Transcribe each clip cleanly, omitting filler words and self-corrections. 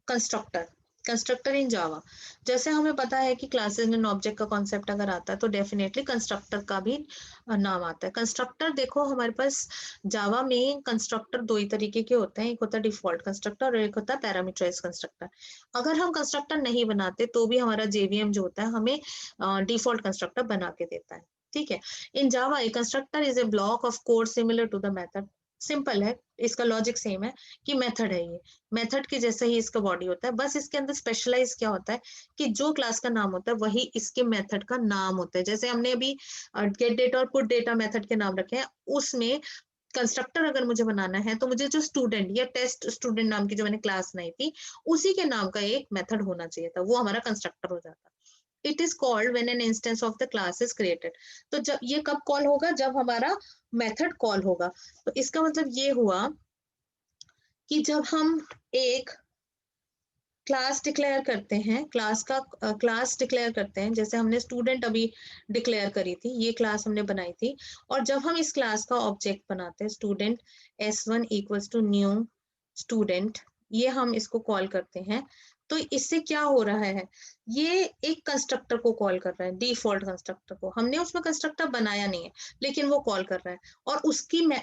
Constructor, constructor इन जावा। जैसे हमें पता है कि क्लासेस एंड ऑब्जेक्ट का कॉन्सेप्ट अगर आता है तो डेफिनेटली कंस्ट्रक्टर का भी नाम आता है। कंस्ट्रक्टर देखो हमारे पास जावा में कंस्ट्रक्टर दो ही तरीके के होते हैं, एक होता है डिफॉल्ट कंस्ट्रक्टर और एक होता है पैरामीटराइज्ड कंस्ट्रक्टर। अगर हम कंस्ट्रक्टर नहीं बनाते तो भी हमारा जेवीएम जो होता है हमें डिफॉल्ट कंस्ट्रक्टर बना के देता है, ठीक है। In Java a constructor is a block of code similar to the method. Simple है, इसका लॉजिक सेम है कि मेथड है ये, मेथड के जैसा ही इसका बॉडी होता है, बस इसके अंदर स्पेशलाइज क्या होता है कि जो क्लास का नाम होता है वही इसके मेथड का नाम होता है। जैसे हमने अभी गेट डेटा और पुट डेटा मेथड के नाम रखे हैं, उसमें कंस्ट्रक्टर अगर मुझे बनाना है तो मुझे जो स्टूडेंट या टेस्ट स्टूडेंट नाम की जो मैंने क्लास बनाई थी उसी के नाम का एक मेथड होना चाहिए था, वो हमारा कंस्ट्रक्टर हो जाता। It is called when an instance of the class is created. तो जब ये कब कॉल होगा, जब हमारा मेथड कॉल होगा। तो इसका मतलब ये हुआ कि जब हम एक क्लास डिक्लेयर करते हैं, क्लास डिक्लेयर करते हैं, जैसे हमने स्टूडेंट अभी डिक्लेयर करी थी, ये क्लास हमने बनाई थी, और जब हम इस क्लास का ऑब्जेक्ट बनाते हैं student s1 equals to new student, ये हम इसको कॉल करते हैं। तो इससे क्या हो रहा है, ये एक कंस्ट्रक्टर को कॉल कर रहा है, डिफॉल्ट कंस्ट्रक्टर को। हमने उसमें कंस्ट्रक्टर बनाया नहीं है लेकिन वो कॉल कर रहा है और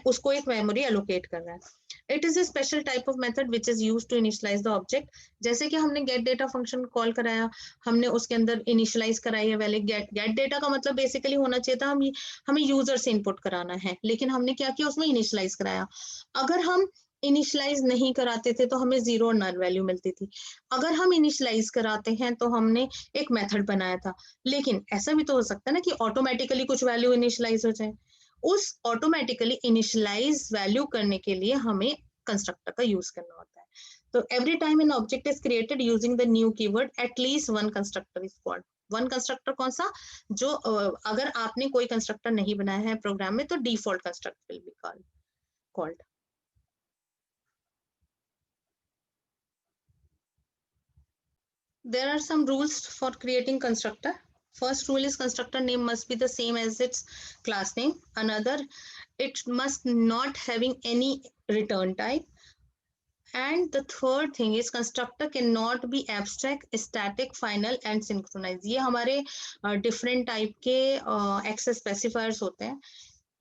उसको एक मेमोरी एलोकेट कर रहा है। It is a special type of method which is used to initialize the object। जैसे कि हमने गेट डेटा फंक्शन कॉल कराया, हमने उसके अंदर इनिशियलाइज कराई है वैल्यू। गेट डेटा का मतलब बेसिकली होना चाहिए था हमें यूजर से इनपुट कराना है, लेकिन हमने क्या किया, उसमें इनिशियलाइज कराया। अगर हम इनिशियलाइज नहीं कराते थे तो हमें जीरो और नल वैल्यू मिलती थी। अगर हम इनिशियलाइज कराते हैं तो हमने एक मेथड बनाया था, लेकिन ऐसा भी तो हो सकता है ना कि ऑटोमेटिकली कुछ वैल्यू इनिशियलाइज हो जाए। उस ऑटोमेटिकली इनिशियलाइज वैल्यू करने के लिए हमें कंस्ट्रक्टर का यूज करना होता है। तो every time an object is created using the new keyword, at least one constructor is called। One constructor कौन सा, जो अगर आपने कोई कंस्ट्रक्टर नहीं बनाया है प्रोग्राम में तो default constructor will be called. There are some rules for creating constructor। First rule is constructor name must be the same as its class name। Another, it must not having any return type। And the third thing is constructor cannot be abstract, static, final and synchronized। ये हमारे different type के access specifiers होते हैं।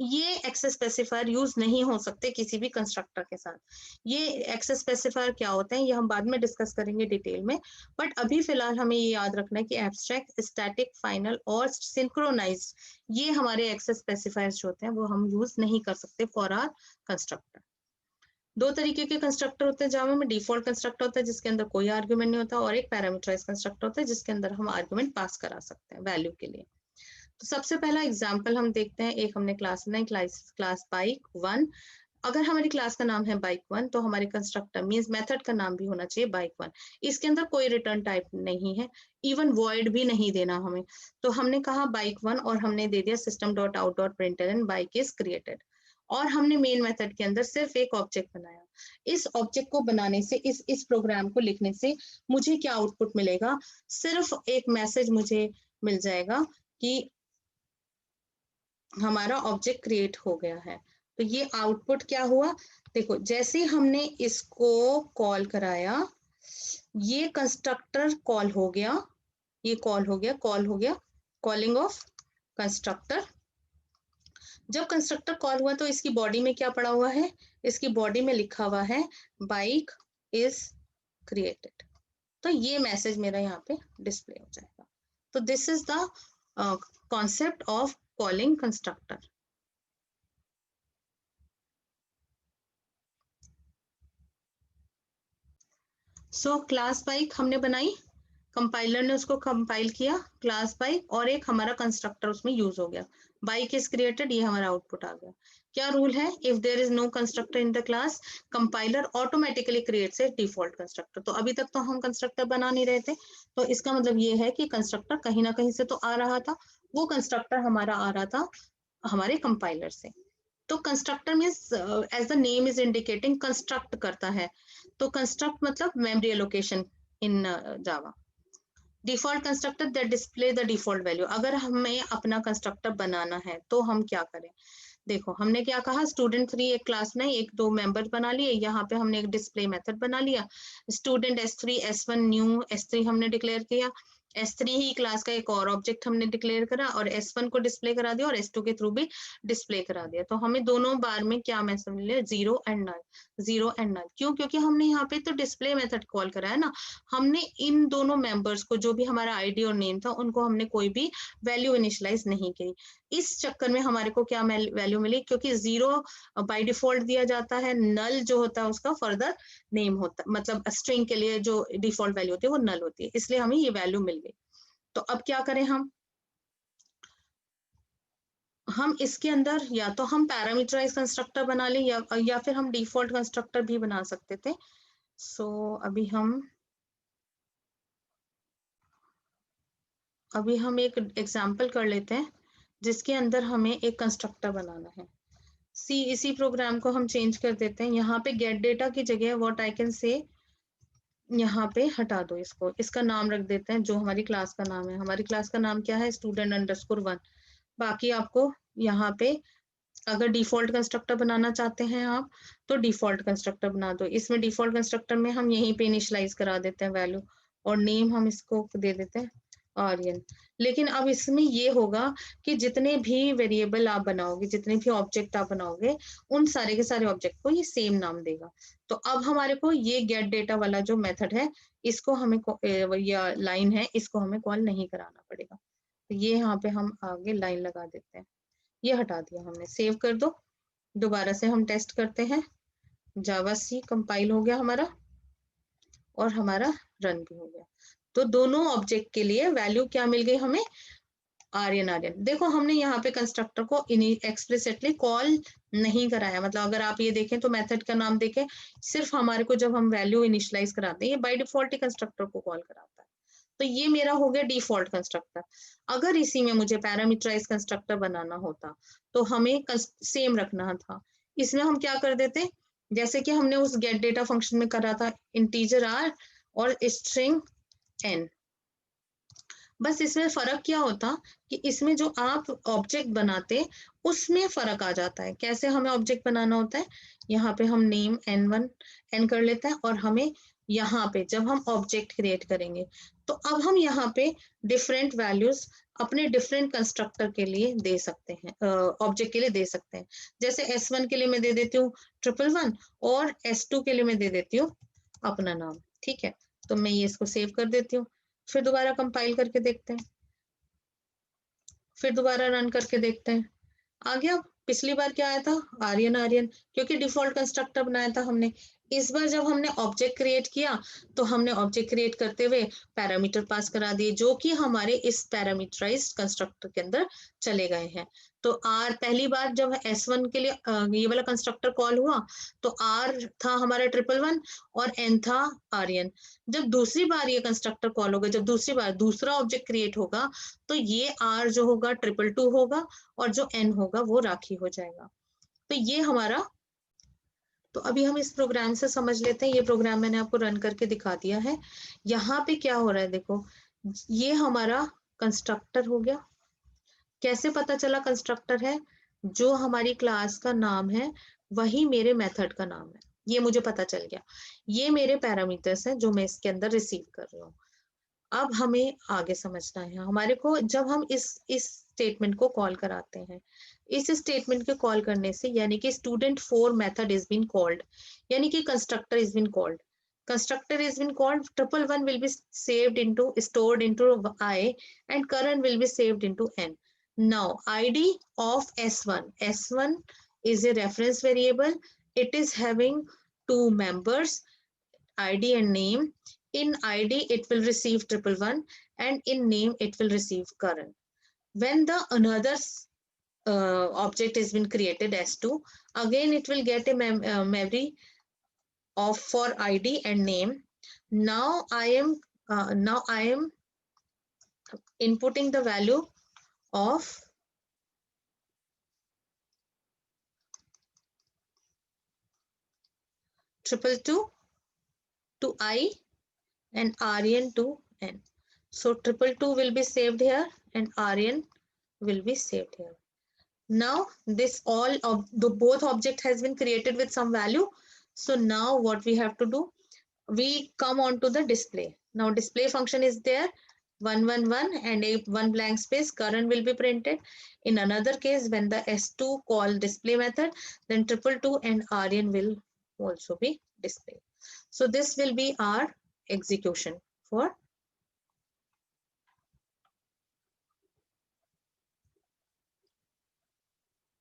ये access specifier use नहीं हो सकते किसी भी कंस्ट्रक्टर के साथ। ये एक्सेस स्पेसिफायर क्या होते हैं ये हम बाद में डिस्कस करेंगे डिटेल में, बट अभी फिलहाल हमें ये याद रखना है कि एब्स्ट्रैक्ट, स्टैटिक, फाइनल और सिंक्रोनाइज्ड, ये हमारे एक्सेस स्पेसिफायर्स जो होते हैं वो हम यूज नहीं कर सकते फॉर आवर कंस्ट्रक्टर। दो तरीके के कंस्ट्रक्टर होते हैं जावा में। डिफॉल्ट कंस्ट्रक्टर होता है जिसके अंदर कोई आर्ग्यूमेंट नहीं होता, और एक पैरामीटराइज कंस्ट्रक्टर होता है जिसके अंदर हम आर्ग्यूमेंट पास करा सकते हैं वैल्यू के लिए। तो सबसे पहला एग्जांपल हम देखते हैं, एक हमने क्लास बनाई, क्लास बाइक वन। अगर हमारी क्लास का नाम है बाइक वन तो हमारे कंस्ट्रक्टर मींस मेथड का नाम भी होना चाहिए बाइक वन। इसके अंदर कोई रिटर्न टाइप नहीं है, इवन वॉइड भी नहीं देना हमें। तो हमने कहा बाइक वन और हमने दे दिया system dot out dot println bike is created, और हमने मेन मेथड के अंदर सिर्फ एक ऑब्जेक्ट बनाया। इस ऑब्जेक्ट को बनाने से, इस प्रोग्राम को लिखने से मुझे क्या आउटपुट मिलेगा, सिर्फ एक मैसेज मुझे मिल जाएगा कि हमारा ऑब्जेक्ट क्रिएट हो गया है। तो ये आउटपुट क्या हुआ, देखो जैसे हमने इसको कॉल कराया, ये कंस्ट्रक्टर कॉल हो गया, ये कॉल हो गया, कॉलिंग ऑफ कंस्ट्रक्टर। जब कंस्ट्रक्टर कॉल हुआ तो इसकी बॉडी में क्या पड़ा हुआ है, इसकी बॉडी में लिखा हुआ है बाइक इज क्रिएटेड। तो ये मैसेज मेरा यहाँ पे डिस्प्ले हो जाएगा। तो this is the concept of calling constructor. So class bike हमने बनाई, कंपाइलर ने उसको कंपाइल किया क्लास बाइक, और एक हमारा कंस्ट्रक्टर उसमें यूज हो गया, बाइक इज क्रिएटेड, ये हमारा आउटपुट आ गया। क्या रूल है, if there is no constructor in the class compiler automatically creates a default constructor. तो अभी तक तो हम कंस्ट्रक्टर बना नहीं रहे थे, तो इसका मतलब ये है कि कंस्ट्रक्टर कहीं ना कहीं से तो आ रहा था, वो कंस्ट्रक्टर हमारा आ रहा था हमारे कंपाइलर से। तो constructor means as the name is indicating construct करता है। तो कंस्ट्रक्ट मतलब memory allocation in Java. Default constructor that display the default value. अगर हमें अपना कंस्ट्रक्टर बनाना है तो हम क्या करें, देखो हमने क्या कहा, स्टूडेंट 3 एक क्लास में एक दो मेंबर बना लिए, यहाँ पे हमने एक डिस्प्ले मेथड बना लिया, student S3 S1 new S3 हमने डिक्लेयर किया, S3 ही क्लास का एक और ऑब्जेक्ट हमने डिक्लेयर करा और S1 को डिस्प्ले करा दिया और S2 के थ्रू भी डिस्प्ले करा दिया। तो हमें दोनों बार में क्या मैसेज मिले, 0 एंड नल, 0 एंड नल। क्यों? क्योंकि हमने यहाँ पे तो डिस्प्ले मेथड कॉल करा है ना, हमने इन दोनों मेंबर्स को, जो भी हमारा आईडी और नेम था, उनको हमने कोई भी वैल्यू इनिशियलाइज नहीं की। इस चक्कर में हमारे को क्या वैल्यू मिली, क्योंकि 0 बाय डिफॉल्ट दिया जाता है, नल जो होता है उसका फर्दर नेम होता है, मतलब स्ट्रिंग के लिए जो डिफॉल्ट वैल्यू होती है वो नल होती है, इसलिए हमें ये वैल्यू मिल गई। तो अब क्या करें हम इसके अंदर या तो हम पैरामीटराइज कंस्ट्रक्टर बना लें या फिर हम डिफॉल्ट कंस्ट्रक्टर भी बना सकते थे। सो अभी हम एक एग्जांपल कर लेते हैं जिसके अंदर हमें एक कंस्ट्रक्टर बनाना है। इसी प्रोग्राम को हम चेंज कर देते हैं, यहाँ पे गेट डेटा की जगह व्हाट आई कैन से, यहाँ पे हटा दो इसको, इसका नाम रख देते हैं जो हमारी क्लास का नाम है। हमारी क्लास का नाम क्या है, student_1। बाकी आपको यहाँ पे अगर डिफॉल्ट कंस्ट्रक्टर बनाना चाहते हैं आप, तो डिफॉल्ट कंस्ट्रक्टर बना दो। इसमें डिफॉल्ट कंस्ट्रक्टर में हम यहीं पे इनिशियलाइज करा देते हैं वैल्यू, और नेम हम इसको दे देते हैं आर्यन। लेकिन अब इसमें ये होगा कि जितने भी वेरिएबल आप बनाओगे, जितने भी ऑब्जेक्ट आप बनाओगे, उन सारे के सारे ऑब्जेक्ट को ये सेम नाम देगा। तो अब हमारे को ये गेट डेटा वाला जो मेथड है, इसको हमें या लाइन है, इसको हमें कॉल नहीं कराना पड़ेगा। तो ये यहाँ पे हम आगे लाइन लगा देते हैं, ये हटा दिया हमने। सेव कर दो, दोबारा से हम टेस्ट करते हैं। जावा सी कंपाइल हो गया हमारा और हमारा रन भी हो गया। तो दोनों ऑब्जेक्ट के लिए वैल्यू क्या मिल गई हमें, आर्यन। देखो हमने यहाँ पे कंस्ट्रक्टर को एक्सप्लिसिटली कॉल नहीं कराया, मतलब अगर आप ये देखें तो मेथड का नाम देखें, सिर्फ हमारे को जब हम वैल्यू इनिशियलाइज कराते हैं, ये बाय डिफॉल्ट ही कंस्ट्रक्टर को कॉल कराता है। तो ये मेरा हो गया डिफॉल्ट कंस्ट्रक्टर। अगर इसी में मुझे पैरामीटराइज कंस्ट्रक्टर बनाना होता तो हमें सेम रखना था। इसमें हम क्या कर देते, जैसे कि हमने उस गेट डेटा फंक्शन में करा था, इंटीजर r और स्ट्रिंग n। बस इसमें फर्क क्या होता कि इसमें जो आप ऑब्जेक्ट बनाते उसमें फर्क आ जाता है। कैसे हमें ऑब्जेक्ट बनाना होता है, यहाँ पे हम नेम n1 n कर लेते हैं, और हमें यहाँ पे जब हम ऑब्जेक्ट क्रिएट करेंगे तो अब हम यहाँ पे डिफरेंट वैल्यूज अपने डिफरेंट कंस्ट्रक्टर के लिए दे सकते हैं, ऑब्जेक्ट के लिए दे सकते हैं। जैसे S1 के लिए मैं दे देती हूँ 111 और S2 के लिए मैं दे देती हूँ अपना नाम। ठीक है, तो मैं ये इसको सेव कर देती हूँ, फिर दोबारा कंपाइल करके देखते हैं, फिर दोबारा रन करके देखते हैं। आ गया। पिछली बार क्या आया था, आर्यन, क्योंकि डिफॉल्ट कंस्ट्रक्टर बनाया था हमने। इस बार जब हमने ऑब्जेक्ट क्रिएट किया तो हमने ऑब्जेक्ट क्रिएट करते हुए पैरामीटर पास करा दिए, जो कि हमारे इस पैरामीटराइज्ड कंस्ट्रक्टर के अंदर चले गए हैं। तो आर पहली बार जब S1 के लिए ये वाला कंस्ट्रक्टर कॉल हुआ तो आर था हमारा 111 और एन था आर्यन। जब दूसरी बार ये कंस्ट्रक्टर कॉल होगा, जब दूसरी बार दूसरा ऑब्जेक्ट क्रिएट होगा, तो ये आर जो होगा 222 होगा और जो n होगा वो राखी हो जाएगा। तो ये हमारा, तो अभी हम इस प्रोग्राम से समझ लेते हैं। ये प्रोग्राम मैंने आपको रन करके दिखा दिया है। यहाँ पे क्या हो रहा है देखो, ये हमारा कंस्ट्रक्टर हो गया। कैसे पता चला कंस्ट्रक्टर है, जो हमारी क्लास का नाम है वही मेरे मेथड का नाम है, ये मुझे पता चल गया। ये मेरे पैरामीटर्स हैं जो मैं इसके अंदर रिसीव कर रही हूँ। अब हमें आगे समझना है हमारे को, जब हम इस स्टेटमेंट को कॉल कराते हैं, इस स्टेटमेंट के कॉल करने से, यानी कि student4 method is been called, यानी कि constructor is been called, constructor is been called, 111 will be saved into stored into I and current will be saved into n. Now id of s1 is a reference variable. It is having two members, id and name. In id it will receive 111 and in name it will receive current. When the another object has been created s2, again it will get a memory of for id and name. Now I am inputting the value of 222 to I and Aryan to n. So 222 will be saved here and Aryan will be saved here. Now this all of the both object has been created with some value. So now what we have to do, we come on to the display. Now display function is there, 111 and a one blank space, current will be printed. In another case, when the S2 call display method, then 222 and RN will also be displayed. So this will be our execution for